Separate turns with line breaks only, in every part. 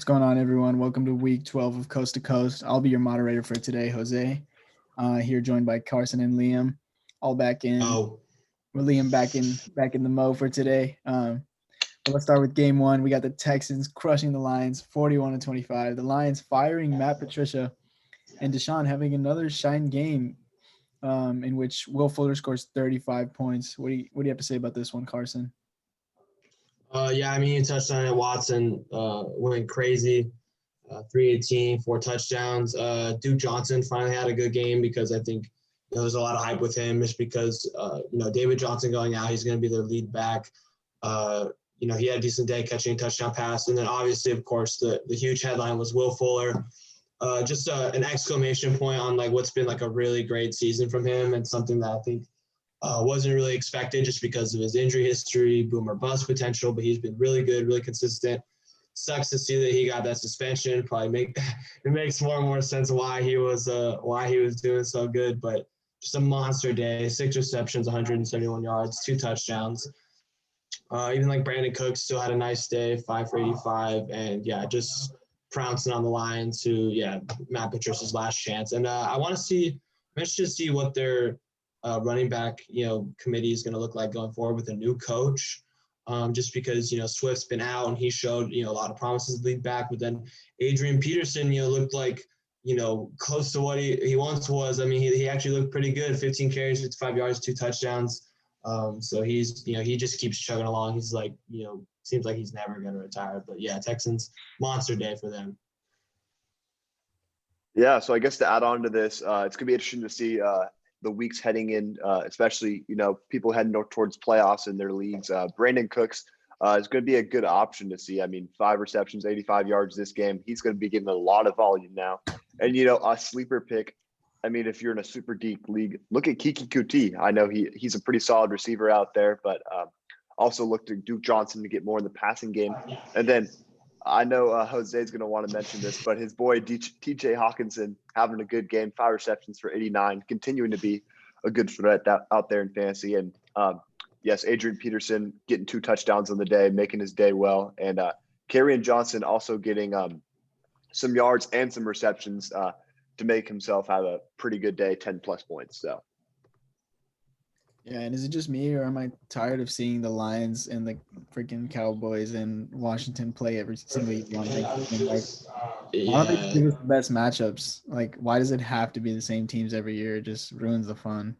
going on, everyone? Welcome to week 12 of Coast to Coast. I'll be your moderator for today, Jose. Here joined by Carson and Liam, all back in.
Oh,
With Liam back in the mo for today. But let's start with game one. We got the Texans crushing the Lions, 41-25. The Lions firing Matt Patricia, and Deshaun having another shine game, in which Will Fuller scores 35 points. What do you have to say about this one, Carson?
you touched on it. Watson went crazy. 318, 4 touchdowns. Duke Johnson finally had a good game because I think there's a lot of hype with him just because, David Johnson going out, he's going to be their lead back. He had a decent day catching a touchdown pass. And then obviously, of course, the huge headline was Will Fuller. Just an exclamation point on what's been a really great season from him and something that I think wasn't really expected just because of his injury history, boom or bust potential, but he's been really good, really consistent. Sucks to see that he got that suspension. It makes more and more sense why he was doing so good, but just a monster day. 6 receptions, 171 yards, 2 touchdowns. Even Brandon Cooks still had a nice day, 5 for 85, and just trouncing on the Lions who, Matt Patricia's last chance. And I'm interested to see what their running back, committee is going to look like going forward with a new coach. Just because, Swift's been out and he showed, a lot of promises to lead back, but then Adrian Peterson, looked close to what he once was. I mean, he actually looked pretty good, 15 carries, 55 yards, 2 touchdowns. So he's, he just keeps chugging along. He's seems like he's never going to retire, but Texans, monster day for them.
Yeah. So I guess to add on to this, it's gonna be interesting to see, the weeks heading in, especially, people heading towards playoffs in their leagues. Brandon Cooks is going to be a good option to see. I mean, 5 receptions, 85 yards this game. He's going to be getting a lot of volume now. And, a sleeper pick, I mean, if you're in a super deep league, look at Kiki Kuti. I know he's a pretty solid receiver out there, but also look to Duke Johnson to get more in the passing game. And then I know Jose is going to want to mention this, but his boy TJ Hawkinson having a good game, 5 receptions for 89, continuing to be a good threat out there in fantasy. And yes, Adrian Peterson getting 2 touchdowns on the day, making his day well. And Kerryon Johnson also getting some yards and some receptions to make himself have a pretty good day, 10 plus points. So.
Yeah, and is it just me, or am I tired of seeing the Lions and the freaking Cowboys and Washington play every single one? Why don't they give us the best matchups? Why does it have to be the same teams every year? It just ruins the fun.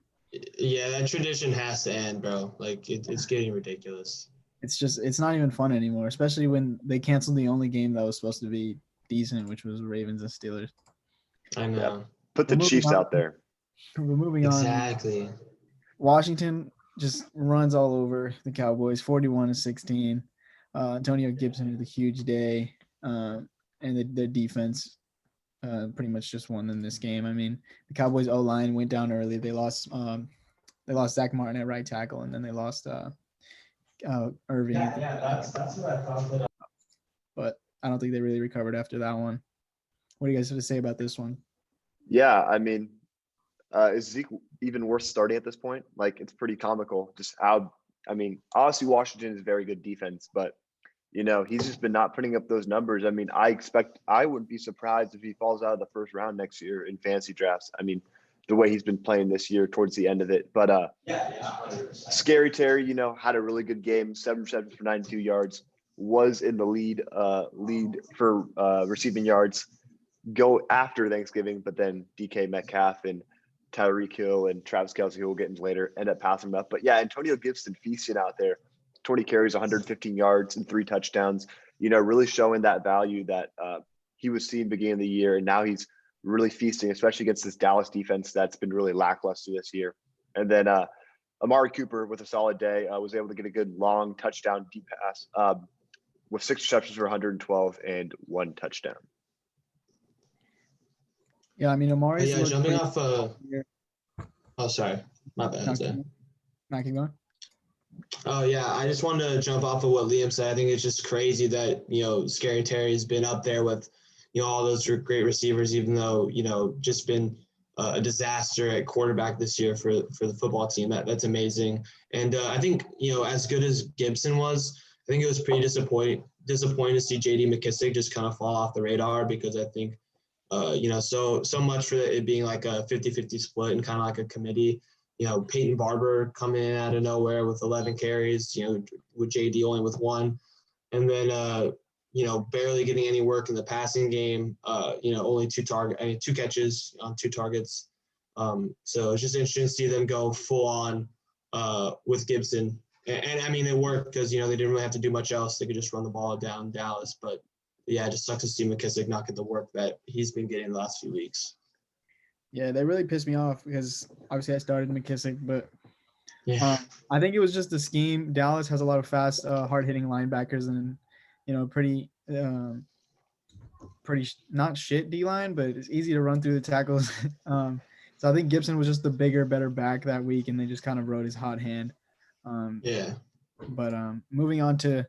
Yeah, that tradition has to end, bro. It's getting ridiculous.
It's not even fun anymore, especially when they canceled the only game that was supposed to be decent, which was Ravens and Steelers.
I know.
Yeah. Put the Chiefs out there.
We're moving on.
Exactly.
Washington just runs all over the Cowboys, 41-16. Antonio Gibson had a huge day, and their defense pretty much just won in this game. I mean, the Cowboys O-line went down early. They lost Zach Martin at right tackle, and then they lost Irving.
That's what I thought.
But I don't think they really recovered after that one. What do you guys have to say about this one?
Yeah, I mean, is Zeke even worth starting at this point? It's pretty comical just how, obviously Washington is very good defense, but, he's just been not putting up those numbers. I mean, I wouldn't be surprised if he falls out of the first round next year in fantasy drafts. I mean, the way he's been playing this year towards the end of it. But Scary Terry, had a really good game, 7 receptions for 92 yards, was in the lead for receiving yards go after Thanksgiving, but then DK Metcalf and Tyreek Hill and Travis Kelce, who we'll get into later, end up passing him up. But Antonio Gibson feasting out there, 20 carries, 115 yards and 3 touchdowns, really showing that value that he was seeing beginning of the year. And now he's really feasting, especially against this Dallas defense that's been really lackluster this year. And then Amari Cooper with a solid day, was able to get a good long touchdown deep pass with 6 receptions for 112 and 1 touchdown.
Yeah, I mean, Amari.
Jumping off. Sorry, my bad.
Keep going.
Oh yeah, I just wanted to jump off of what Liam said. I think it's just crazy that Scary Terry's been up there with all those great receivers, even though just been a disaster at quarterback this year for the football team. That's amazing. And I think as good as Gibson was, I think it was pretty disappointing to see J.D. McKissick just kind of fall off the radar because I think, so much for it being like a 50-50 split and kind of like a committee. Peyton Barber coming in out of nowhere with 11 carries, with JD only with 1. And then, barely getting any work in the passing game, only 2 catches on 2 targets. So it's just interesting to see them go full on with Gibson. And I mean, it worked because, they didn't really have to do much else. They could just run the ball down Dallas. But yeah, it just sucks to see McKissick not get the work that he's been getting the last few weeks.
Yeah, they really pissed me off because obviously I started McKissick, but
Yeah.
I think it was just the scheme. Dallas has a lot of fast, hard-hitting linebackers and, pretty not shit D-line, but it's easy to run through the tackles. So I think Gibson was just the bigger, better back that week, and they just kind of rode his hot hand. But moving on to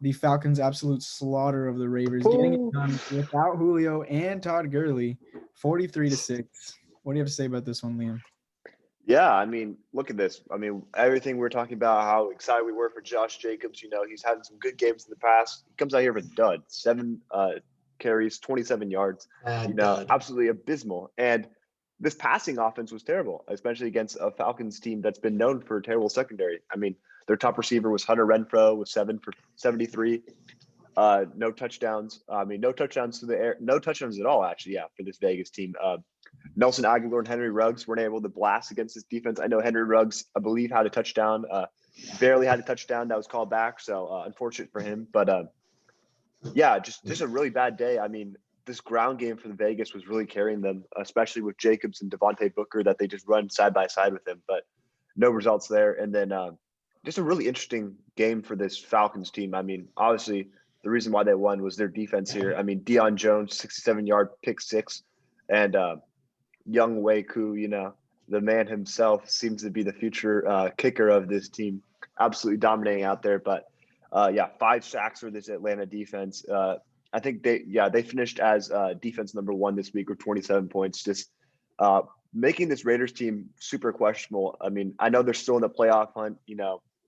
the Falcons' absolute slaughter of the Ravens, getting it done without Julio and Todd Gurley, 43-6. What do you have to say about this one, Liam?
Yeah, I mean, look at this. I mean, everything we're talking about, how excited we were for Josh Jacobs. He's had some good games in the past. He comes out here with a dud, 7 carries, 27 yards. Absolutely abysmal. And this passing offense was terrible, especially against a Falcons team that's been known for a terrible secondary. I mean, their top receiver was Hunter Renfrow with 7 for 73. No touchdowns. I mean, no touchdowns to the air. No touchdowns at all, actually, for this Vegas team. Nelson Aguilar and Henry Ruggs weren't able to blast against this defense. I know Henry Ruggs, I believe, had a touchdown. Barely had a touchdown that was called back, so unfortunate for him. But, just a really bad day. I mean, this ground game for the Vegas was really carrying them, especially with Jacobs and Devontae Booker, that they just run side by side with him. But no results there. And then just a really interesting game for this Falcons team. I mean, obviously, the reason why they won was their defense here. I mean, Deion Jones, 67-yard pick 6. And Young Waku, the man himself, seems to be the future kicker of this team, absolutely dominating out there. But 5 sacks for this Atlanta defense. I think they finished as defense number 1 this week with 27 points, just making this Raiders team super questionable. I mean, I know they're still in the playoff hunt.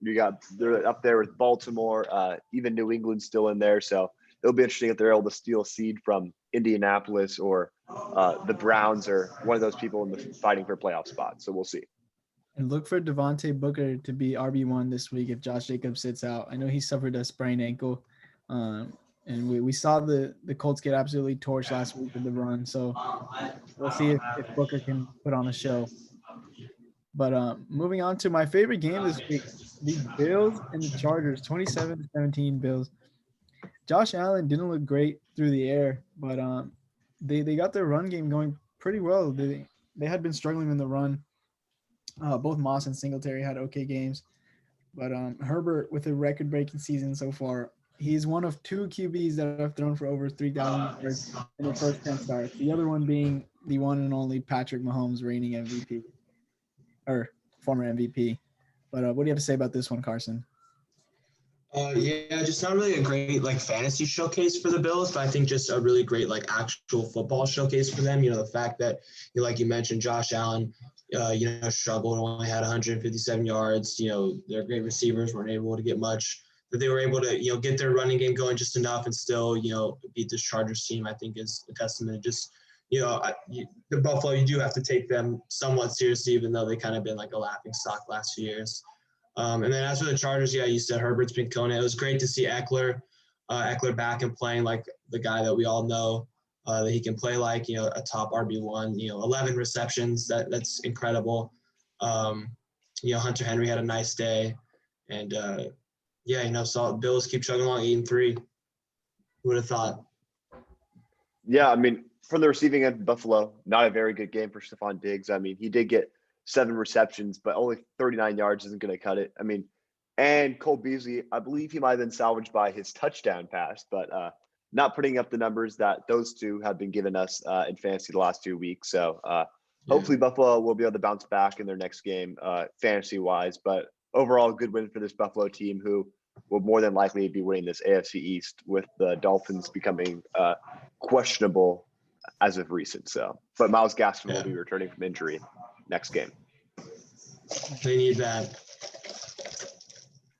They're up there with Baltimore, even New England's still in there. So it'll be interesting if they're able to steal a seed from Indianapolis or the Browns or one of those people in the fighting for playoff spots. So we'll see.
And look for Devontae Booker to be RB1 this week if Josh Jacobs sits out. I know he suffered a sprained ankle. And we saw the Colts get absolutely torched last week with the run. So we'll see if Booker can put on a show. But moving on to my favorite game this week, the Bills and the Chargers, 27-17 Bills. Josh Allen didn't look great through the air, but they got their run game going pretty well. They had been struggling in the run. Both Moss and Singletary had okay games. But Herbert, with a record-breaking season so far, he's one of 2 QBs that have thrown for over 3,000 yards in their first 10 starts. The other one being the one and only Patrick Mahomes, reigning MVP or former MVP. But what do you have to say about this one, Carson?
Just not really a great fantasy showcase for the Bills, but I think just a really great actual football showcase for them. The fact that like you mentioned, Josh Allen, struggled, only had 157 yards. Their great receivers weren't able to get much. That they were able to get their running game going just enough and still beat this Chargers team, I think is a testament. Just the Buffalo, you do have to take them somewhat seriously, even though they kind of been like a laughing stock last few years. And then as for the Chargers, you said Herbert's been killing it. It was great to see Eckler back and playing like the guy that we all know that he can play like, a top RB1, 11 receptions. That's incredible. Hunter Henry had a nice day. And, saw Bills keep chugging along 8-3. Who would have thought?
Yeah, I mean, from the receiving end, Buffalo, not a very good game for Stephon Diggs. I mean, he did get 7 receptions, but only 39 yards isn't going to cut it. I mean, and Cole Beasley, I believe he might have been salvaged by his touchdown pass, but not putting up the numbers that those 2 have been giving us in fantasy the last 2 weeks. So hopefully Buffalo will be able to bounce back in their next game fantasy-wise. But overall, good win for this Buffalo team who will more than likely be winning this AFC East with the Dolphins becoming questionable as of recent. So, but Myles Gaskin will be returning from injury next game.
They need that.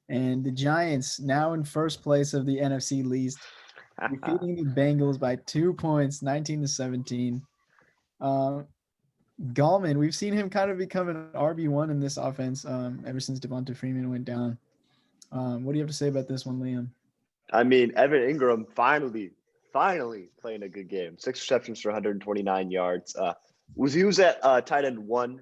And the Giants now in first place of the NFC East, defeating the Bengals by 2 points, 19-17. Gallman, we've seen him kind of become an RB1 in this offense ever since Devonta Freeman went down. What do you have to say about this one, Liam?
I mean, Evan Ingram finally playing a good game. 6 receptions for 129 yards. He was at tight end 1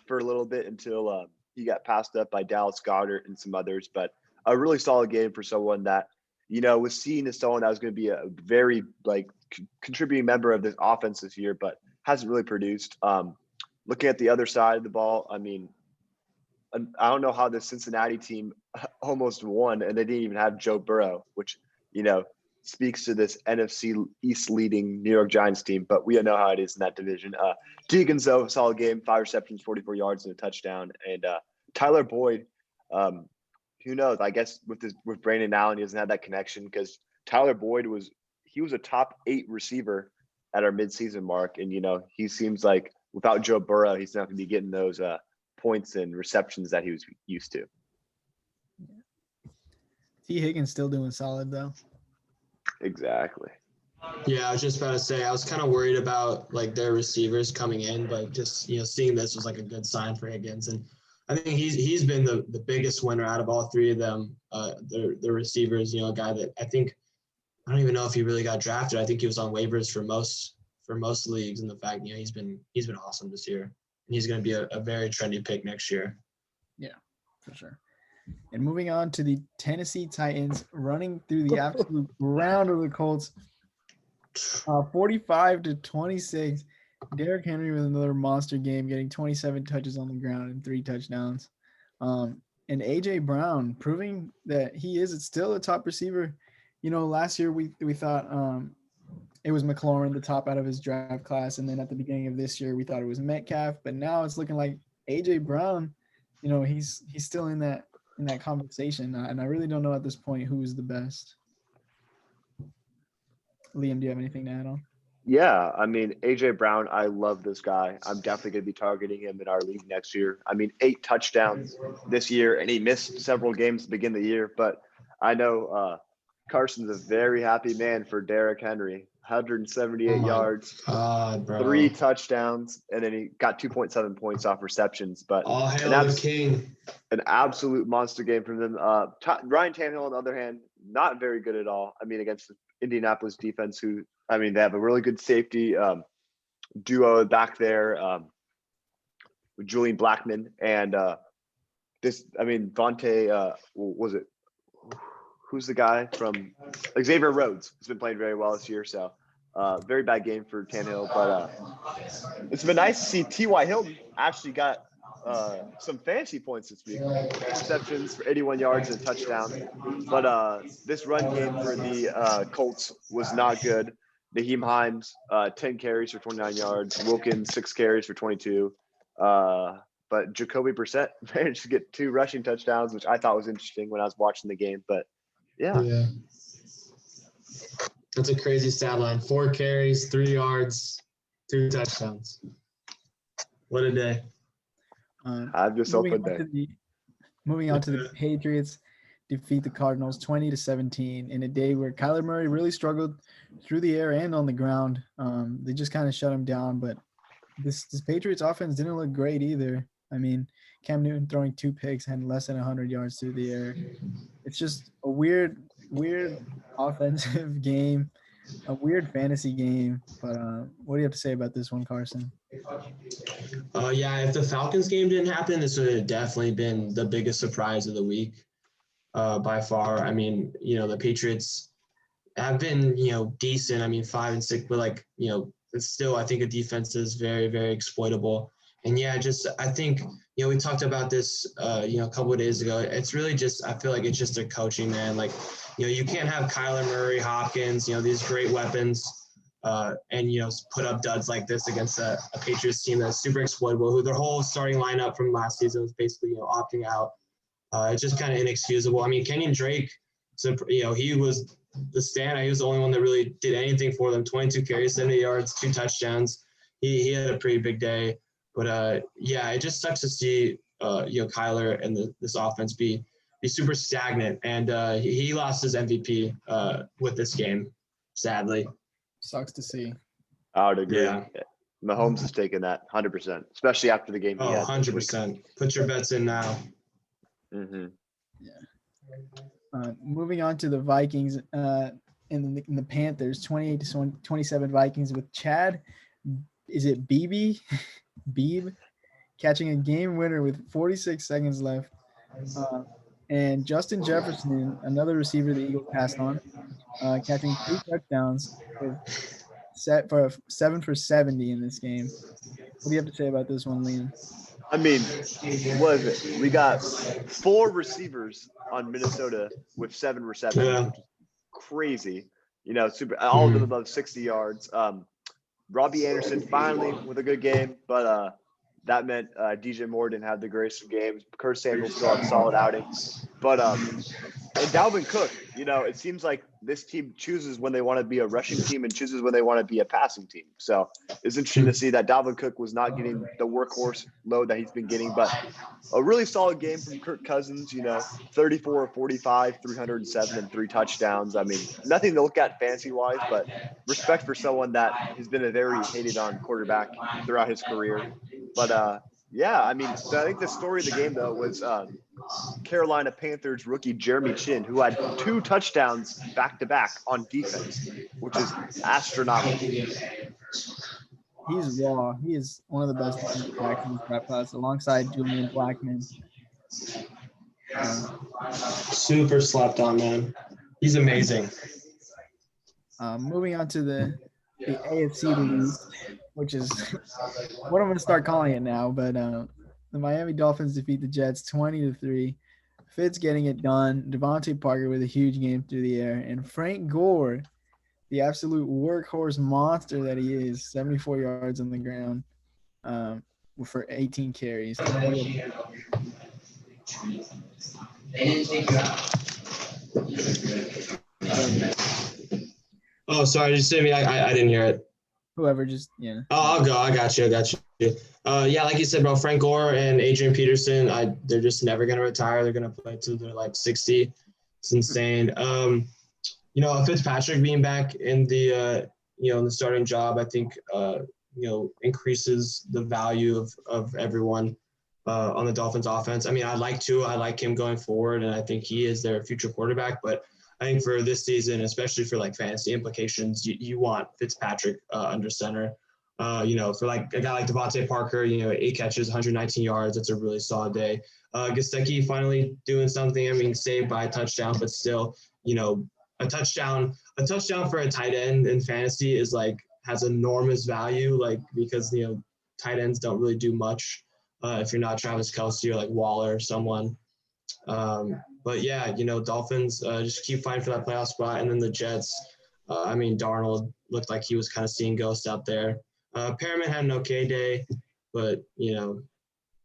for a little bit until he got passed up by Dallas Goedert and some others. But a really solid game for someone that, was seen as someone that was going to be a very contributing member of this offense this year, but hasn't really produced. Looking at the other side of the ball, I mean, I don't know how the Cincinnati team almost won, and they didn't even have Joe Burrow, which, speaks to this NFC East leading New York Giants team, but we know how it is in that division. Deegan's, though, solid game, 5 receptions, 44 yards, and a touchdown. And Tyler Boyd, who knows? I guess with Brandon Allen, he doesn't have that connection because Tyler Boyd was a top 8 receiver at our midseason mark, and he seems like without Joe Burrow, he's not going to be getting those points and receptions that he was used to.
T. Higgins still doing solid though.
Exactly.
Yeah, I was just about to say, I was kind of worried about their receivers coming in, but just seeing this was a good sign for Higgins, and I think he's been the biggest winner out of all 3 of them. The receivers, a guy that I don't even know if he really got drafted. I think he was on waivers for most leagues, and the fact he's been awesome this year, and he's going to be a very trendy pick next year.
Yeah, for sure. And moving on to the Tennessee Titans, running through the absolute ground of the Colts, 45-26. Derrick Henry with another monster game, getting 27 touches on the ground and 3 touchdowns. And A.J. Brown proving that he is still a top receiver. Last year we thought it was McLaurin, the top out of his draft class, and then at the beginning of this year we thought it was Metcalf, but now it's looking like A.J. Brown. He's still in that conversation, and I really don't know at this point who is the best. Liam, do you have anything to add on?
Yeah, I mean, A.J. Brown, I love this guy. I'm definitely going to be targeting him in our league next year. I mean, 8 touchdowns this year, and he missed several games to begin the year, but I know Carson's a very happy man for Derrick Henry. 178 yards,
God, bro.
3 touchdowns, and then he got 2.7 points off receptions. But
all hail the king.
An absolute monster game from them. Ryan Tannehill, on the other hand, not very good at all. I mean, against the Indianapolis defense, they have a really good safety duo back there with Julian Blackmon and Vontae. Was it? Who's the guy from Xavier Rhodes? Has been playing very well this year. So very bad game for Tannehill, but it's been nice to see T.Y. Hilton actually got some fantasy points this week. 2 receptions for 81 yards and a touchdown. But this run game for the Colts was not good. Naheem Hines, 10 carries for 29 yards. Wilkins, 6 carries for 22. But Jacoby Brissett managed to get 2 rushing touchdowns, which I thought was interesting when I was watching the game. But yeah.
That's a crazy stat line. 4 carries, 3 yards, 2 touchdowns. What a day.
I've just opened there.
Moving on to the Patriots defeat the Cardinals 20-17 in a day where Kyler Murray really struggled through the air and on the ground. They just kind of shut him down, but this Patriots offense didn't look great either. I mean, Cam Newton throwing 2 picks, had less than 100 yards through the air. It's just a weird offensive game, a weird fantasy game. But what do you have to say about this one, Carson?
If the Falcons game didn't happen, this would have definitely been the biggest surprise of the week by far. I mean, the Patriots have been, decent. I mean, 5-6, but it's still, I think, a defense is very, very exploitable. And I think, we talked about this, a couple of days ago. It's really just, I feel like it's just a coaching, man. You can't have Kyler Murray, Hopkins, these great weapons, and put up duds like this against a Patriots team that's super exploitable, who their whole starting lineup from last season was basically, opting out. It's just kind of inexcusable. I mean, Kenyon Drake, so, he was the stand. He was the only one that really did anything for them. 22 carries, 70 yards, 2 touchdowns. He had a pretty big day. But it just sucks to see Kyler and this offense be he's super stagnant, and he lost his MVP with this game, sadly.
Sucks to see.
I would agree.
Yeah.
Mahomes is taking that 100%, especially after the game he had.
100%. Put your bets in now.
Mm-hmm.
Moving on to the Vikings and the Panthers, 28-27 Vikings with Chad. Is it Beebe catching a game winner with 46 seconds left, and Justin Jefferson, another receiver the Eagles passed on, catching 3 touchdowns with set for 7 for 70 in this game. What do you have to say about this one, Liam?
I mean, what is it? We got 4 receivers on Minnesota with 7 receptions, which is crazy. You know, all of them above 60 yards. Robbie Anderson finally with a good game, but that meant DJ Moore didn't have the greatest of games. Kurt Samuel still had solid outings. But and Dalvin Cook, you know, it seems like this team chooses when they want to be a rushing team and chooses when they want to be a passing team. So it's interesting to see that Dalvin Cook was not getting the workhorse load that he's been getting, but a really solid game from Kirk Cousins, you know, 34 45, 307 and 3 touchdowns. I mean, nothing to look at fantasy-wise, but respect for someone that has been a very hated-on quarterback throughout his career. But, yeah, I mean, I think the story of the game, though, was Carolina Panthers rookie Jeremy Chin, who had 2 touchdowns back-to-back on defense, which is astronomical.
He's raw. He is one of the best defensive backs in this draft class, alongside Julian Blackman.
Super slept on, man. He's amazing.
Moving on to the AFC East, which is what I'm going to start calling it now. But the Miami Dolphins defeat the Jets 20-3. Fitz getting it done. Devontae Parker with a huge game through the air, and Frank Gore, the absolute workhorse monster that he is, 74 yards on the ground for 18 carries.
Oh, sorry. Did you say me? I didn't hear it.
Whoever just, yeah.
Oh, I'll go. I got you. Yeah, like you said, bro, Frank Gore and Adrian Peterson, they're just never going to retire. They're going to play till they're like 60. It's insane. You know, Fitzpatrick being back in the, in the starting job, I think, increases the value of everyone on the Dolphins offense. I mean, I like him going forward, and I think he is their future quarterback. But I think for this season, especially for like fantasy implications, you want Fitzpatrick under center. For like a guy like Devontae Parker, 8 catches, 119 yards. That's a really solid day. Gesicki finally doing something. I mean, saved by a touchdown, but still, a touchdown for a tight end in fantasy is like has enormous value, like because tight ends don't really do much if you're not Travis Kelce or like Waller or someone. But yeah, Dolphins just keep fighting for that playoff spot, and then the Jets. Darnold looked like he was kind of seeing ghosts out there. Perriman had an okay day, but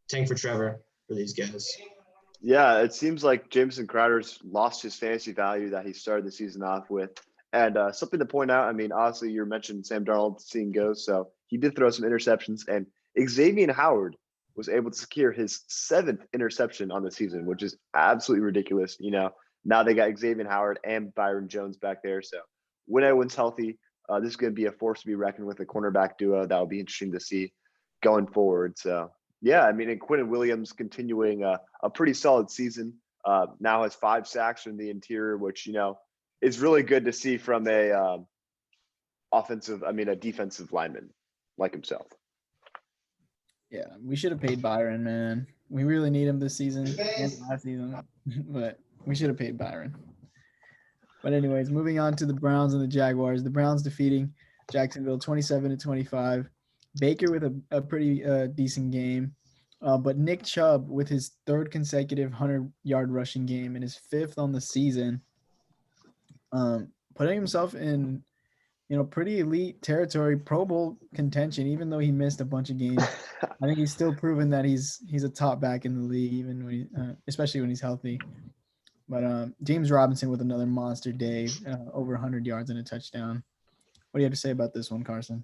tank for Trevor for these guys.
Yeah, it seems like Jameson Crowder's lost his fantasy value that he started the season off with. And something to point out, honestly, you mentioned Sam Darnold seeing ghosts, so he did throw some interceptions, and Xavier Howard was able to secure his 7th interception on the season, which is absolutely ridiculous. Now they got Xavier Howard and Byron Jones back there. So when everyone's healthy, this is going to be a force to be reckoned with, a cornerback duo that will be interesting to see going forward. So yeah, and Quentin Williams continuing a pretty solid season. Now has 5 sacks from the interior, which, is really good to see from a defensive lineman like himself.
Yeah, we should have paid Byron, man. We really need him this season and last season, but we should have paid Byron. But anyways, moving on to the Browns and the Jaguars. The Browns defeating Jacksonville 27-25. Baker with a pretty decent game, but Nick Chubb with his 3rd consecutive 100-yard rushing game and his 5th on the season, putting himself in pretty elite territory, Pro Bowl contention, even though he missed a bunch of games. I think he's still proven that he's a top back in the league, even when especially when he's healthy. But James Robinson with another monster day, over 100 yards and a touchdown. What do you have to say about this one, Carson?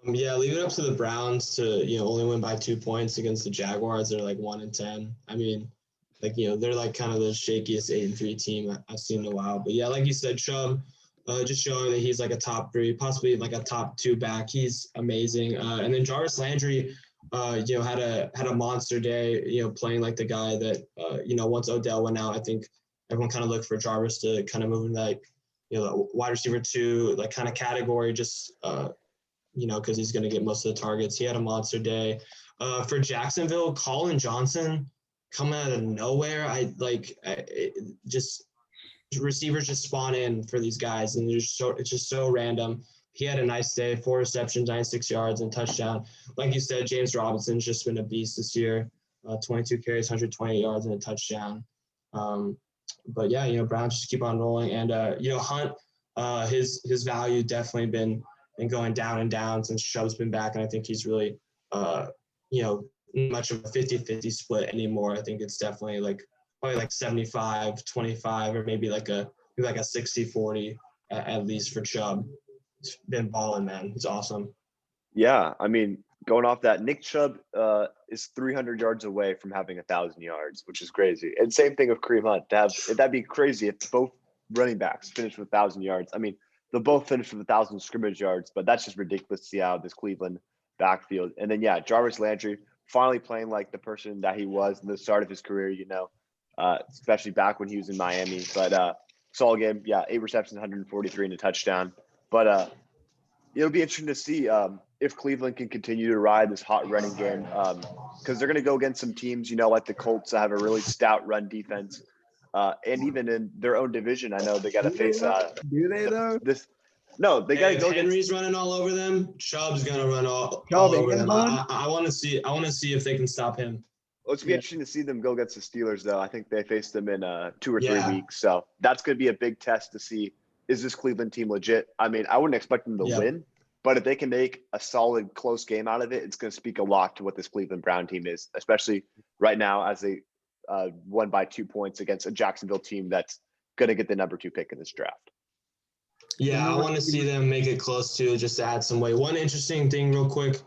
Yeah, leave it up to the Browns to only win by 2 points against the Jaguars. They're like 1-10. like, they're like kind of the shakiest 8-3 team I've seen in a while. But yeah, like you said, Chubb, just showing that he's like a top 3, possibly like a top 2 back. He's amazing. And then Jarvis Landry, had a monster day, playing like the guy that, once Odell went out, I think everyone kind of looked for Jarvis to kind of move in like, wide receiver 2, like kind of category, just, because he's going to get most of the targets. He had a monster day. For Jacksonville, Colin Johnson coming out of nowhere. Receivers just spawn in for these guys, and it's just so random. He had a nice day, 4 receptions, 96 yards, and touchdown. Like you said, James Robinson's just been a beast this year. 22 carries, 120 yards, and a touchdown. But yeah, Browns just keep on rolling, and Hunt, his value definitely been going down and down since Chubb's been back, and I think he's really much of a 50-50 split anymore. I think it's definitely probably like 75-25, or maybe like a 60-40 at least for Chubb. He's been balling, man. He's awesome.
Yeah, I mean, going off that, Nick Chubb is 300 yards away from having 1,000 yards, which is crazy. And same thing with Kareem Hunt. That'd be crazy if both running backs finished with 1,000 yards. I mean, they'll both finish with 1,000 scrimmage yards, but that's just ridiculous to see out of this Cleveland backfield. And then, yeah, Jarvis Landry finally playing like the person that he was in the start of his career, especially back when he was in Miami. But solid game. Yeah, 8 receptions, 143 and a touchdown. But it'll be interesting to see if Cleveland can continue to ride this hot running game, because they're going to go against some teams, like the Colts that have a really stout run defense. And even in their own division, I know they got to face.
Do they though?
No, they got to go.
Henry's running all over them. Chubb's gonna run all over them. I want to see if they can stop him.
Well, it's be interesting to see them go against the Steelers, though. I think they face them in 2 or 3 weeks, so that's going to be a big test to see, is this Cleveland team legit? I mean, I wouldn't expect them to win, but if they can make a solid, close game out of it, it's going to speak a lot to what this Cleveland Brown team is, especially right now as they won by 2 points against a Jacksonville team that's going to get the number 2 pick in this draft.
Yeah, I want to see them make it close to, just to add some weight. One interesting thing real quick,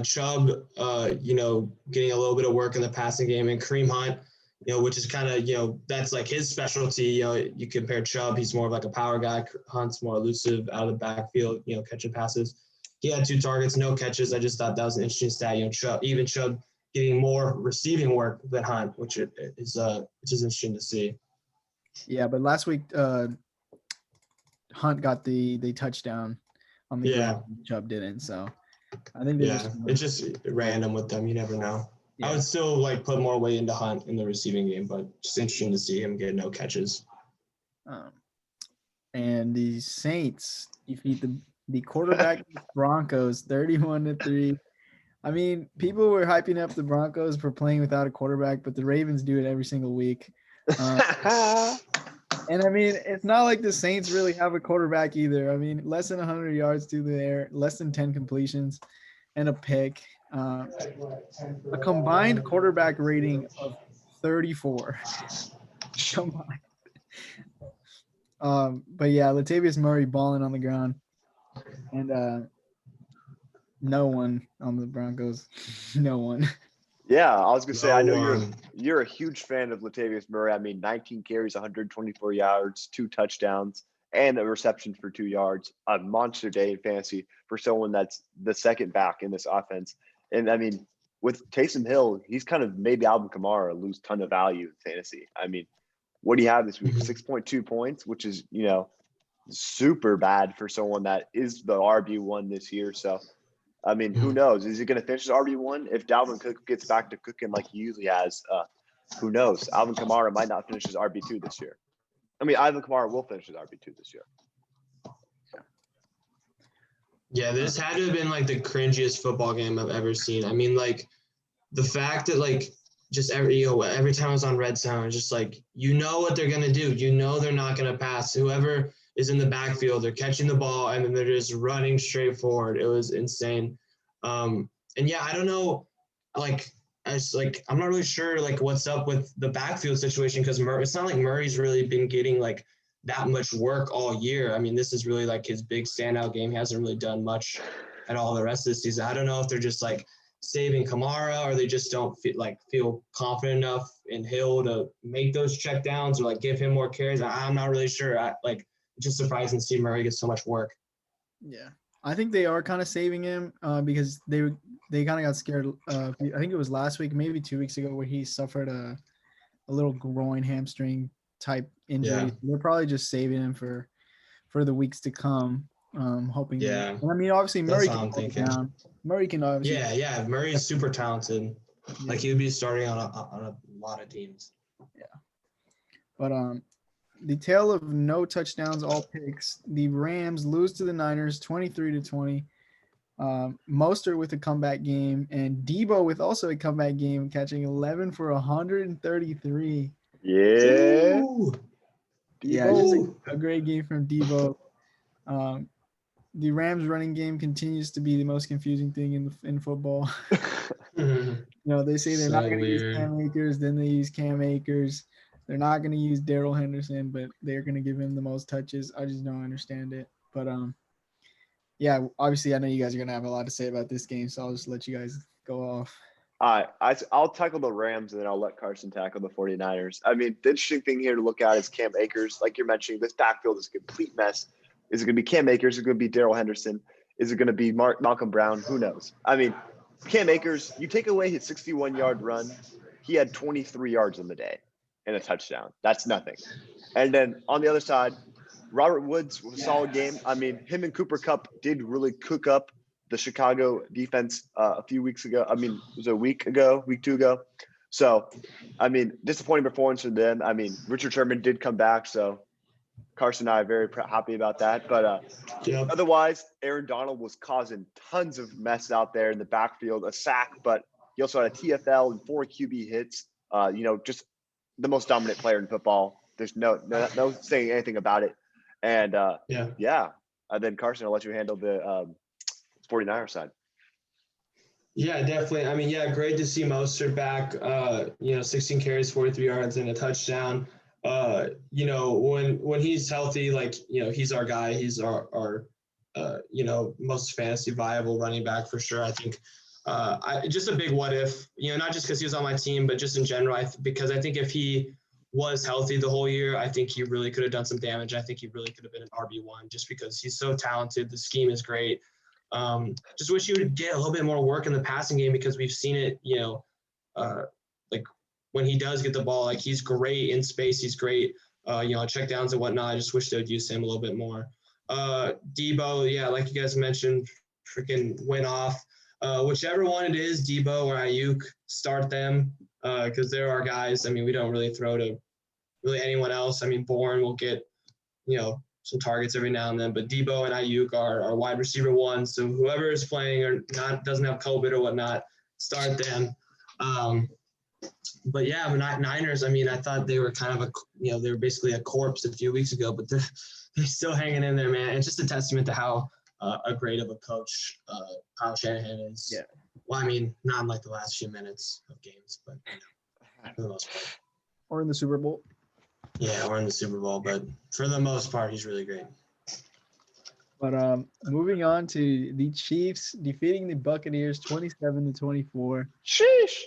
Chubb, getting a little bit of work in the passing game, and Kareem Hunt, which is kind of, that's like his specialty. You compare Chubb, he's more of like a power guy. Hunt's more elusive out of the backfield, catching passes. He had 2 targets, no catches. I just thought that was an interesting stat. Chubb getting more receiving work than Hunt, which is interesting to see.
Yeah, but last week, Hunt got the touchdown on the ground. Chubb didn't, so I think
it's just random with them. You never know. Yeah. I would still put more weight into Hunt in the receiving game, but just interesting to see him get no catches.
And the Saints defeat the quarterback Broncos 31-3. I mean, people were hyping up the Broncos for playing without a quarterback, but the Ravens do it every single week. And I mean, it's not like the Saints really have a quarterback either. I mean, less than 100 yards through the air, less than 10 completions, and a pick. A combined quarterback rating of 34. Combined. But yeah, Latavius Murray balling on the ground, and no one on the Broncos. No one.
Yeah, I was gonna say, I know you're a huge fan of Latavius Murray. I mean, 19 carries, 124 yards, 2 touchdowns, and a reception for 2 yards. A monster day in fantasy for someone that's the second back in this offense. And I mean, with Taysom Hill, he's kind of made Alvin Kamara lose a ton of value in fantasy. I mean, what do you have this week? 6.2 points, which is, super bad for someone that is the RB1 this year. So, I mean, who knows? Is he going to finish as RB1? If Dalvin Cook gets back to cooking like he usually has, who knows? Alvin Kamara might not finish as RB2 this year. I mean, Alvin Kamara will finish as RB2 this year.
Yeah, this had to have been the cringiest football game I've ever seen. I mean, the fact that just every time I was on Red Zone, just what they're gonna do. They're not gonna pass. Whoever is in the backfield, they're catching the ball and then they're just running straight forward. It was insane. And yeah, I don't know. I'm not really sure what's up with the backfield situation, because it's not like Murray's really been getting that much work all year. I mean, this is really his big standout game. He hasn't really done much at all the rest of the season. I don't know if they're just saving Kamara, or they just don't feel confident enough in Hill to make those checkdowns or like give him more carries. I'm not really sure. It's just surprising to see Murray get so much work.
Yeah, I think they are kind of saving him because they kind of got scared. I think it was last week, maybe 2 weeks ago, where he suffered a little groin hamstring type injury.
Yeah.
They're probably just saving him for the weeks to come. Hoping.
Yeah.
And I mean, obviously
That's
Murray
what
can
I'm
hold it
thinking.
down. Murray can obviously.
Yeah. Murray's super talented.
Yeah.
Like he would be starting on a lot of teams.
Yeah. But the tale of no touchdowns, all picks. The Rams lose to the Niners 23-20. Mostert with a comeback game, and Debo with also a comeback game, catching 11 for 133.
Yeah.
Ooh.
Yeah, just a great game from Debo. The Rams running game continues to be the most confusing thing in football. They say they're not going to use Cam Akers, then they use Cam Akers. They're not going to use Darrell Henderson, but they're going to give him the most touches. I just don't understand it. But yeah, obviously I know you guys are going to have a lot to say about this game, so I'll just let you guys go off.
All right, I'll tackle the Rams, and then I'll let Carson tackle the 49ers. I mean, the interesting thing here to look at is Cam Akers. Like you're mentioning, this backfield is a complete mess. Is it going to be Cam Akers? Is it going to be Darrell Henderson? Is it going to be Malcolm Brown? Who knows? I mean, Cam Akers, you take away his 61-yard run, he had 23 yards on the day and a touchdown. That's nothing. And then on the other side, Robert Woods was a solid game. I mean, him and Cooper Kupp did really cook up the Chicago defense a few weeks ago. I mean, it was a week 2 ago. So, I mean, disappointing performance for them. I mean, Richard Sherman did come back, so Carson and I are very happy about that. But otherwise, Aaron Donald was causing tons of mess out there in the backfield, a sack, but he also had a TFL and 4 QB hits. Just the most dominant player in football. There's no saying anything about it. And and then Carson, I'll let you handle the 49er side.
Yeah, definitely. I mean, great to see Mostert back. 16 carries, 43 yards, and a touchdown. When he's healthy, he's our guy. He's our most fantasy viable running back for sure. I think just a big what if, not just because he was on my team, but just in general, because I think if he was healthy the whole year, I think he really could have done some damage. I think he really could have been an RB1 just because he's so talented. The scheme is great. Just wish he would get a little bit more work in the passing game because we've seen it, when he does get the ball, he's great in space. He's great, check downs and whatnot. I just wish they would use him a little bit more. Debo, like you guys mentioned, freaking went off. Whichever one it is, Debo or Ayuk, start them because they're our guys. I mean, we don't really throw to really anyone else. I mean, Bourne will get, some targets every now and then, but Debo and Ayuk are wide receiver ones. So whoever is playing or not doesn't have COVID or whatnot, start them. But Niners, I mean, I thought they were kind of they were basically a corpse a few weeks ago, but they're still hanging in there, man. It's just a testament to how a great of a coach Kyle Shanahan is. Yeah. Well, I mean, not in the last few minutes of games, but for the most part.
Or in the Super Bowl.
Yeah, or in the Super Bowl, but for the most part, he's really great.
But moving on to the Chiefs defeating the Buccaneers 27-24.
Sheesh.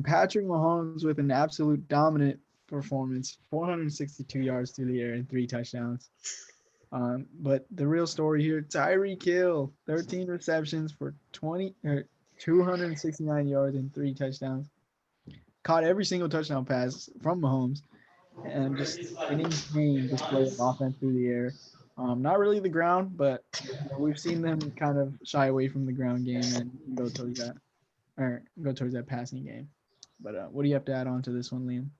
Patrick Mahomes with an absolute dominant performance, 462 yards through the air and 3 touchdowns. But the real story here, Tyreek Hill, 13 receptions for 269 yards and 3 touchdowns. Caught every single touchdown pass from Mahomes. And just an insane display of offense through the air. Not really the ground, but we've seen them kind of shy away from the ground game and go towards that passing game. But what do you have to add on to this one, Liam?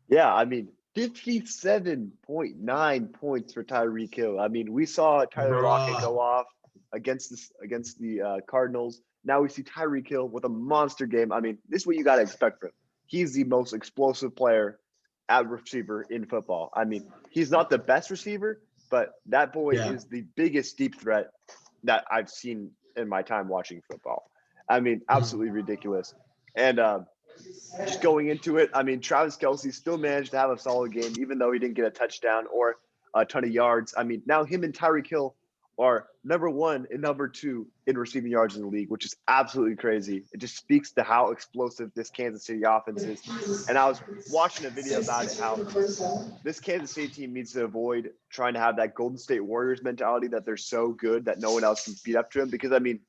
Yeah, I mean, 57.9 points for Tyreek Hill. I mean, we saw Tyler Lockett go off against the Cardinals. Now we see Tyreek Hill with a monster game. I mean, this is what you got to expect from him. He's the most explosive player at receiver in football. I mean, he's not the best receiver, but that boy is the biggest deep threat that I've seen in my time watching football. I mean, absolutely ridiculous. And just going into it, I mean, Travis Kelce still managed to have a solid game, even though he didn't get a touchdown or a ton of yards. I mean, now him and Tyreek Hill are number 1 and number 2 in receiving yards in the league, which is absolutely crazy. It just speaks to how explosive this Kansas City offense is. And I was watching a video about it, how this Kansas City team needs to avoid trying to have that Golden State Warriors mentality that they're so good that no one else can beat up to them. Because, I mean,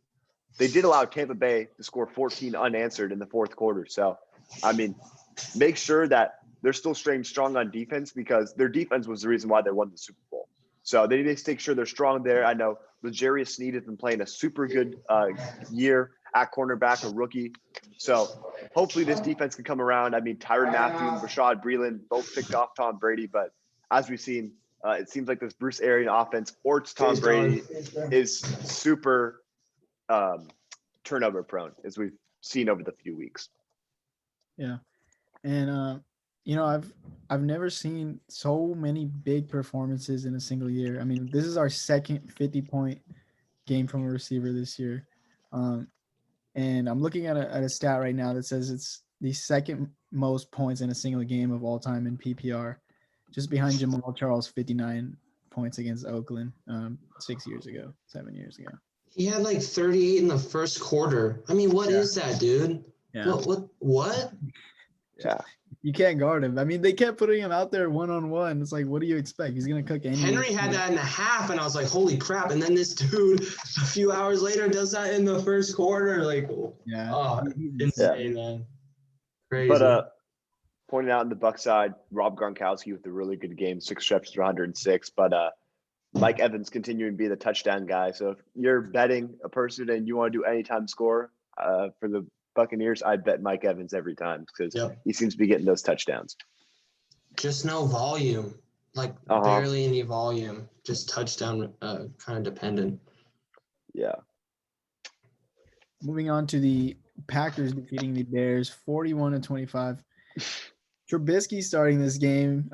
they did allow Tampa Bay to score 14 unanswered in the fourth quarter. So, I mean, make sure that they're still staying strong on defense, because their defense was the reason why they won the Super Bowl. So they need to make sure they're strong there. I know L'Jarius Sneed has been playing a super good year at cornerback, a rookie. So hopefully this defense can come around. I mean, Tyrann Mathieu and Rashad Breeland both picked off Tom Brady, but as we've seen, it seems like this Bruce Arians offense, or it's Tom Brady, is super turnover prone, as we've seen over the few weeks.
Yeah. And I've never seen so many big performances in a single year. I mean, this is our second 50-point game from a receiver this year. And I'm looking at a stat right now that says it's the second most points in a single game of all time in PPR, just behind Jamal Charles' 59 points against Oakland 7 years ago.
He had like 38 in the first quarter. I mean, what is that, dude?
Yeah.
What?
Yeah.
You can't guard him. I mean, they kept putting him out there one-on-one. It's like, what do you expect? He's going to cook anyone.
Henry had that in the half, and I was like, holy crap. And then this dude, a few hours later, does that in the first quarter. Like, insane, man. Crazy.
But pointing out on the Buck side, Rob Gronkowski with a really good game, 6 receptions for 106. But Mike Evans continuing to be the touchdown guy. So if you're betting a person and you want to do anytime score for the Buccaneers, I bet Mike Evans every time, because he seems to be getting those touchdowns.
Just no volume, barely any volume, just touchdown kind of dependent.
Yeah.
Moving on to the Packers defeating the Bears 41-25. Trubisky starting this game,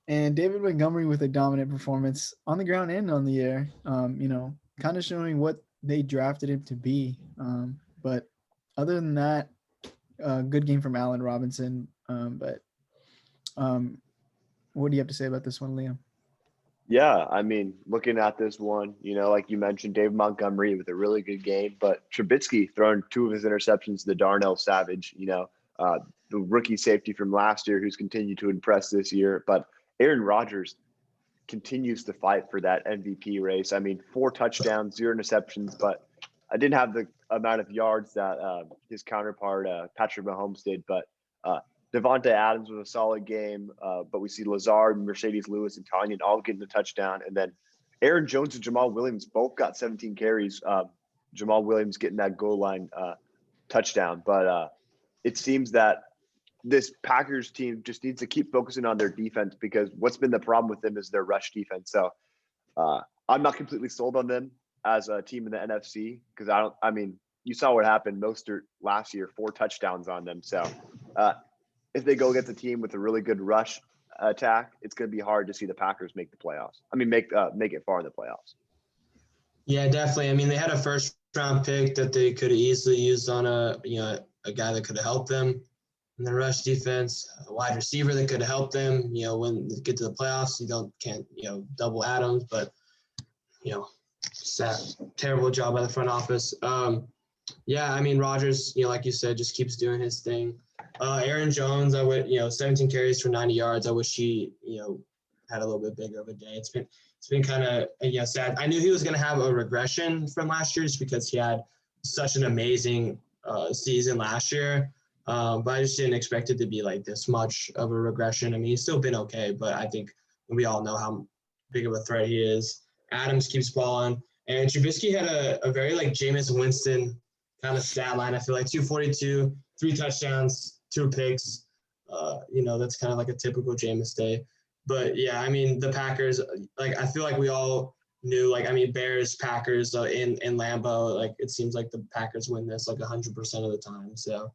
and David Montgomery with a dominant performance on the ground and on the air. Kind of showing what they drafted him to be. But other than that, good game from Allen Robinson. But what do you have to say about this one, Liam?
Yeah, I mean, looking at this one, like you mentioned, David Montgomery with a really good game, but Trubisky throwing 2 of his interceptions to Darnell Savage, the rookie safety from last year who's continued to impress this year. But Aaron Rodgers continues to fight for that MVP race. I mean, 4 touchdowns, 0 interceptions, but I didn't have the amount of yards that his counterpart, Patrick Mahomes, did. But Devontae Adams was a solid game. But we see Lazard, Mercedes Lewis, and Tanyan all getting the touchdown. And then Aaron Jones and Jamal Williams both got 17 carries. Jamal Williams getting that goal line touchdown. But it seems that this Packers team just needs to keep focusing on their defense, because what's been the problem with them is their rush defense. So I'm not completely sold on them as a team in the NFC, because you saw what happened Mostert last year, 4 touchdowns on them. So if they go against a team with a really good rush attack, it's going to be hard to see the Packers make the playoffs. I mean, make it far in the playoffs.
Yeah, definitely. I mean, they had a first round pick that they could have easily used on a guy that could have helped them in the rush defense, a wide receiver that could have helped them, when they get to the playoffs. You can't double Adams, but, sad, terrible job by the front office. I mean, Rodgers, like you said, just keeps doing his thing. Aaron Jones, 17 carries for 90 yards. I wish he, had a little bit bigger of a day. It's been kind of, sad. I knew he was going to have a regression from last year just because he had such an amazing season last year. But I just didn't expect it to be like this much of a regression. I mean, he's still been okay, but I think we all know how big of a threat he is. Adams keeps balling. And Trubisky had a very Jameis Winston kind of stat line. I feel like 242, 3 touchdowns, 2 picks. That's kind of like a typical Jameis day. But yeah, I mean, the Packers, I feel like we all knew, Bears, Packers in Lambeau, it seems like the Packers win this 100% of the time. So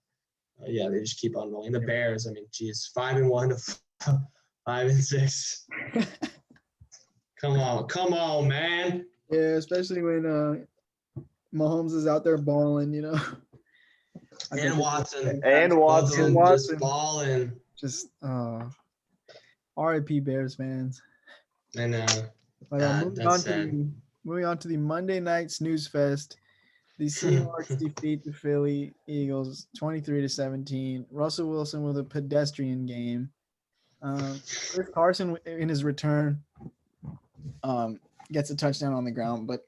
they just keep on rolling. The Bears, 5-1 to 5-6. Come on, man.
Yeah, especially when Mahomes is out there balling,
And Watson.
Watson.
Just balling.
Just RIP Bears fans.
I know.
But
That's sad.
moving on to the Monday night snooze fest. The Seahawks defeat the Philly Eagles 23-17. Russell Wilson with a pedestrian game. Chris Carson in his return gets a touchdown on the ground, but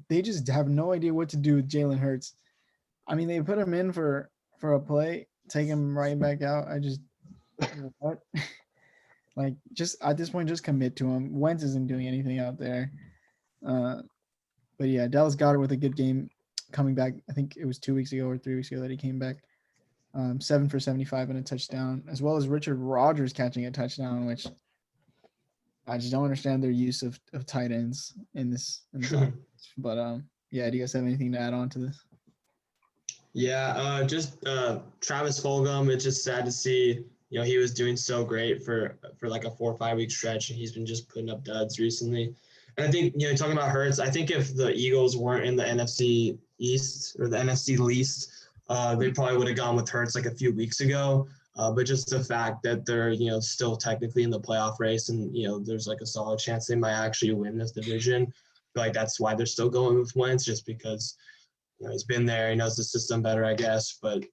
they just have no idea what to do with Jalen Hurts. I mean, they put him in for a play, take him right back out. I just what? Like, just at this point, just commit to him. Wentz isn't doing anything out there. But yeah, Dallas Goedert with a good game coming back. I think it was 2 weeks ago or 3 weeks ago that he came back. 7 for 75 and a touchdown, as well as Richard Rodgers catching a touchdown, which I just don't understand their use of tight ends in this. But yeah, do you guys have anything to add on to this?
Yeah, just Travis Fulgham. It's just sad to see. He was doing so great for like a 4 or 5 week stretch, and he's been just putting up duds recently. And I think talking about Hurts, I think if the Eagles weren't in the NFC East or the NFC least, they probably would have gone with Hurts like a few weeks ago. But just the fact that they're still technically in the playoff race, and there's like a solid chance they might actually win this division. I feel like that's why they're still going with Wentz, just because he's been there, he knows the system better, I guess. But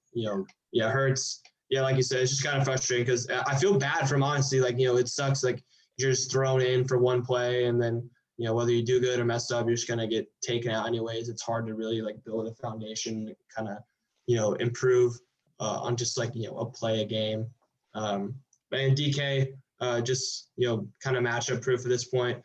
Hurts. Yeah, like you said, it's just kind of frustrating because I feel bad for him, honestly. Like, it sucks. Like, you're just thrown in for one play, and then, whether you do good or mess up, you're just going to get taken out anyways. It's hard to really, like, build a foundation, kind of, improve on just, like, a play a game. But in DK, just, kind of matchup proof at this point.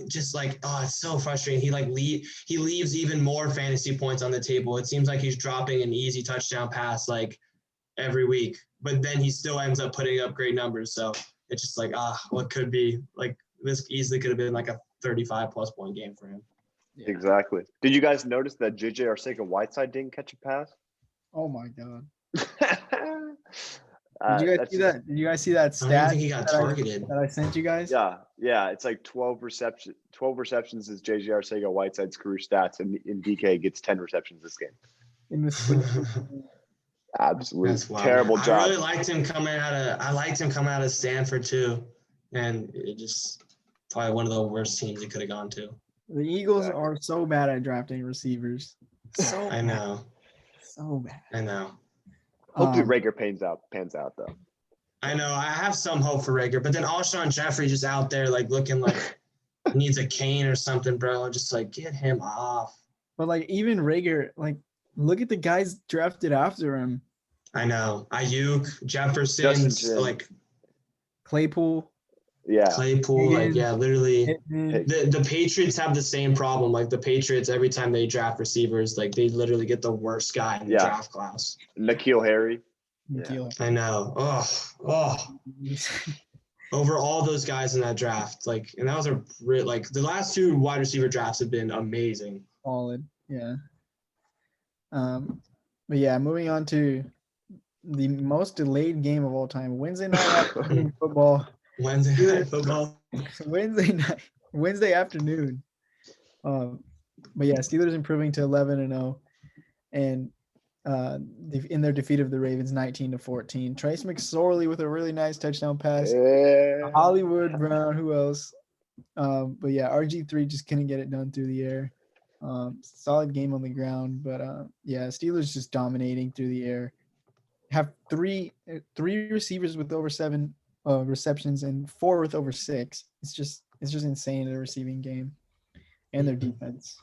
Just like, it's so frustrating. He leaves even more fantasy points on the table. It seems like he's dropping an easy touchdown pass, like, every week, but then he still ends up putting up great numbers. So it's just like, what could be like, this easily could have been like a 35 plus point game for him.
Yeah. Exactly. Did you guys notice that JJ Arcega-Whiteside didn't catch a pass?
Oh my God. Did you guys see that? Did you guys see that stat?
I don't think he got targeted.
That I sent you guys?
Yeah. It's like 12 receptions is JJ Arcega-Whiteside's career stats, and DK gets 10 receptions this game.
In this
Absolutely terrible job.
I really liked him coming out of Stanford too, and it just probably one of the worst teams he could have gone to.
The Eagles are so bad at drafting receivers.
I know.
So bad.
I know.
Hopefully Rager pans out though.
I know. I have some hope for Rager, but then Alshon Jeffrey just out there like looking like needs a cane or something, bro. Just like get him off.
But like even Rager, like look at the guys drafted after him.
I know. Ayuk, Jefferson, like
Claypool.
Yeah.
Claypool, like, yeah, literally. The Patriots have the same problem. Like, the Patriots, every time they draft receivers, like, they literally get the worst guy in the draft class.
N'Keal Harry.
Yeah.
I know. Over all those guys in that draft. Like, and that was the last two wide receiver drafts have been amazing.
Solid. Yeah. But yeah, moving on to the most delayed game of all time, Wednesday night afternoon football.
Wednesday
afternoon. But yeah, Steelers improving to 11-0, and in their defeat of the Ravens 19-14. Trace McSorley with a really nice touchdown pass. Hollywood Brown, who else? But yeah, RG3 just couldn't get it done through the air. Solid game on the ground, but yeah, Steelers just dominating through the air. Have three receivers with over 7 receptions and 4 with over 6. It's just insane in a receiving game, and their defense.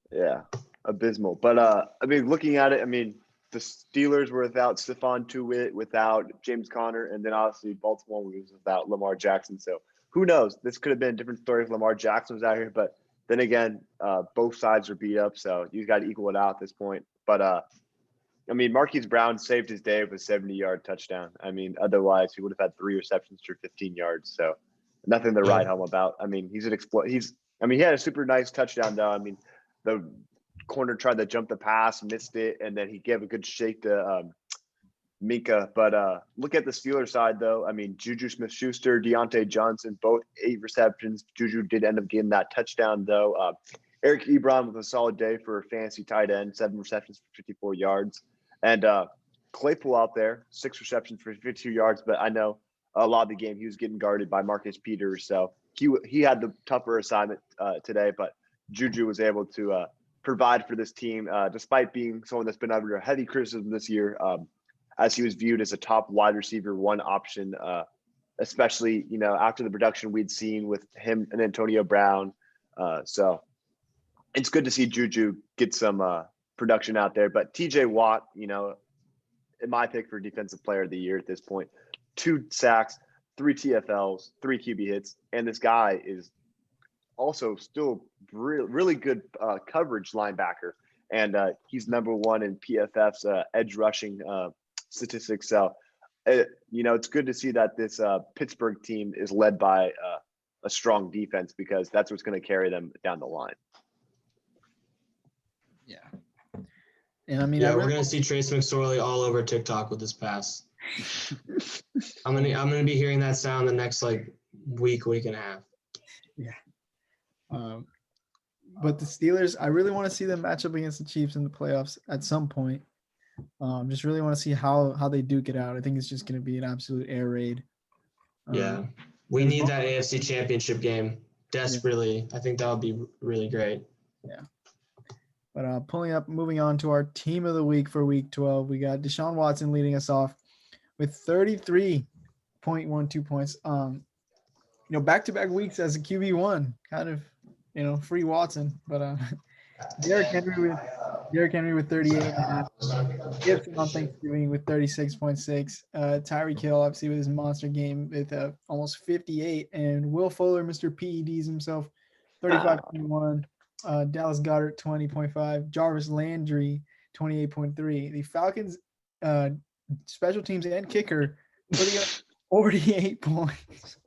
Yeah, abysmal. But I mean, looking at it, I mean, the Steelers were without Stephon Tuitt, without James Conner, and then obviously Baltimore was without Lamar Jackson. So who knows? This could have been a different story if Lamar Jackson was out here. But then again, both sides are beat up, so you got to equal it out at this point. But I mean, Marquise Brown saved his day with a 70-yard touchdown. I mean, otherwise he would have had 3 receptions for 15 yards. So nothing to write home about. I mean, he had a super nice touchdown though. I mean, the corner tried to jump the pass, missed it, and then he gave a good shake to Minka. But look at the Steelers side though. I mean, Juju Smith-Schuster, Deontay Johnson, both 8 receptions. Juju did end up getting that touchdown though. Eric Ebron with a solid day for a fantasy tight end, 7 receptions for 54 yards. And Claypool out there, 6 receptions for 52 yards. But I know a lot of the game he was getting guarded by Marcus Peters. So he had the tougher assignment today, but Juju was able to provide for this team despite being someone that's been under heavy criticism this year, as he was viewed as a top wide receiver one option, especially, after the production we'd seen with him and Antonio Brown. So it's good to see Juju get some production out there. But TJ Watt, in my pick for defensive player of the year at this point, 2 sacks, 3 TFLs, 3 QB hits. And this guy is also still really good coverage linebacker. And he's number 1 in PFF's edge rushing statistics. So, it's good to see that this Pittsburgh team is led by a strong defense, because that's what's going to carry them down the line.
Yeah. And I mean,
Yeah, we're gonna see Trace McSorley all over TikTok with this pass. I'm gonna be hearing that sound the next week and a half.
Yeah. But the Steelers, I really want to see them match up against the Chiefs in the playoffs at some point. Just really want to see how they duke it out. I think it's just going to be an absolute air raid.
Yeah, we need that AFC Championship game desperately. Yeah. I think that would be really great.
Yeah. But moving on to our team of the week for Week 12, we got Deshaun Watson leading us off with 33.12 points. Back-to-back weeks as a QB1, kind of, free Watson. But Derrick Henry with 38.5. Gibson on Thanksgiving with 36.6. Tyreek Hill, obviously, with his monster game with almost 58. And Will Fuller, Mr. PEDs himself, 35.1. Dallas Goedert, 20.5. Jarvis Landry, 28.3. The Falcons special teams and kicker putting up 48 points.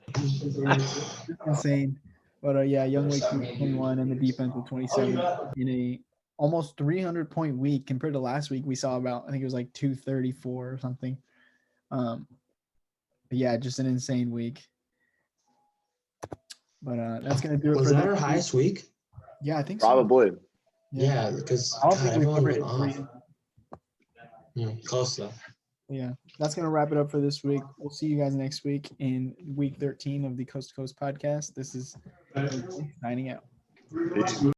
Insane. But Young Wake 21 and the defense with 27 in a almost 300-point week compared to last week. We saw I think it was 234 or something. But yeah, just an insane week. But that's gonna do it.
Was that our highest week?
Yeah, I think so.
Probably.
Yeah, because
I don't think we covered it.
Close though.
Yeah, that's going to wrap it up for this week. We'll see you guys next week in week 13 of the Coast to Coast podcast. This is signing out.
Peace.